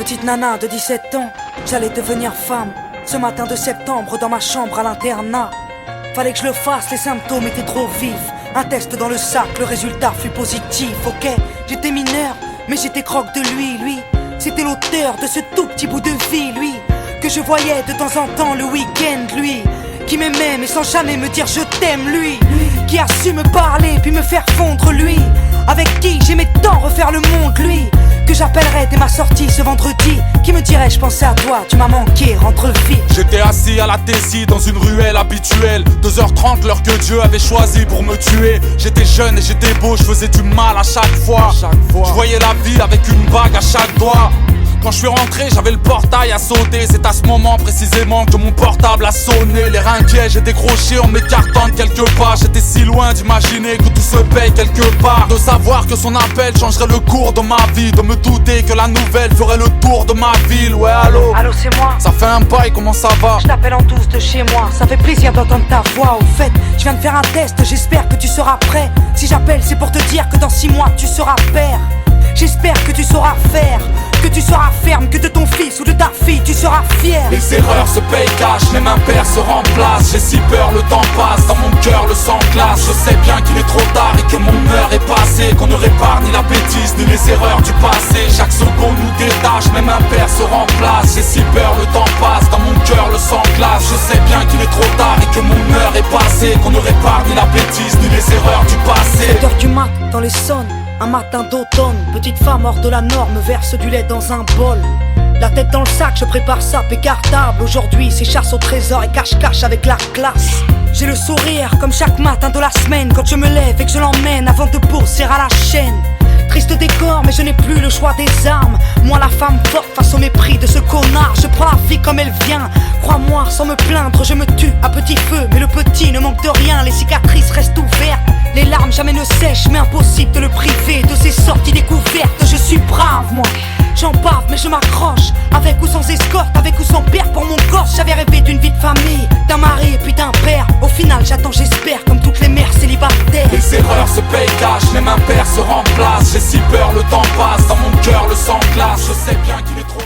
Petite nana de 17 ans, j'allais devenir femme. Ce matin de septembre dans ma chambre à l'internat. Fallait que je le fasse, les symptômes étaient trop vifs. Un test dans le sac, le résultat fut positif. Ok, j'étais mineur, mais j'étais croque de lui. C'était l'auteur de ce tout petit bout de vie, lui. Que je voyais de temps en temps le week-end, lui. Qui m'aimait mais sans jamais me dire je t'aime, lui. Qui a su me parler puis me faire fondre, lui. Avec qui j'aimais tant refaire le monde, lui. Que j'appellerais dès ma sortie ce vendredi. Qui me dirait je pensais à toi, tu m'as manqué, rentre vite. J'étais assis à la Tessie dans une ruelle habituelle. 2h30 l'heure que Dieu avait choisi pour me tuer. J'étais jeune et j'étais beau, je faisais du mal à chaque fois. Je voyais la vie avec une bague à chaque doigt. Quand je suis rentré, j'avais le portail à sauter. C'est à ce moment précisément que mon portable a sonné. L'air inquiet, j'ai décroché en m'écartant de quelques pas. J'étais si loin d'imaginer que tout se paye quelque part. De savoir que son appel changerait le cours de ma vie. De me douter que la nouvelle ferait le tour de ma ville. Ouais, allô? Allô, c'est moi. Ça fait un bail, comment ça va? Je t'appelle en douce de chez moi. Ça fait plaisir d'entendre ta voix. Au fait, je viens de faire un test, j'espère que tu seras prêt. Si j'appelle, c'est pour te dire que dans 6 mois tu seras père. J'espère que tu sauras faire, que tu seras ferme, que de ton fils ou de ta fille tu seras fier. Les erreurs se payent cash, même un père se remplace. J'ai si peur, le temps passe, dans mon cœur le sang glace. Je sais bien qu'il est trop tard et que mon heure est passée. Qu'on ne répare ni la bêtise ni les erreurs du passé. Chaque seconde nous détache, même un père se remplace. J'ai si peur, le temps passe, dans mon cœur le sang glace. Je sais bien qu'il est trop tard et que mon heure est passée. Qu'on ne répare ni la bêtise ni les erreurs du passé. 7h du mat dans les sonnes. Un matin d'automne, petite femme hors de la norme verse du lait dans un bol. La tête dans le sac, je prépare ça, pécartable. Aujourd'hui, c'est chasse au trésor et cache-cache avec la classe. J'ai le sourire comme chaque matin de la semaine quand je me lève et que je l'emmène avant de bourser à la chaîne. Triste décor, mais je n'ai plus le choix des armes. Moi la femme forte face au mépris de ce connard. Je prends la vie comme elle vient. Crois-moi, sans me plaindre, je me tue à petit feu. Mais le petit ne manque de rien, les cicatrices restent ouvertes. Les larmes jamais ne sèchent, mais impossible de le priver de ses sorties découvertes. Je suis brave, moi. J'en bave, mais je m'accroche. Avec ou sans escorte, avec ou sans père pour mon corps. J'avais rêvé d'une vie de famille, d'un mari et puis d'un père. Au final, j'attends, j'espère, comme toutes les mères célibataires. Les erreurs se payent cash, même un père se remplace. J'ai si peur, le temps passe, dans mon cœur le sang glace. Je sais bien qu'il est trop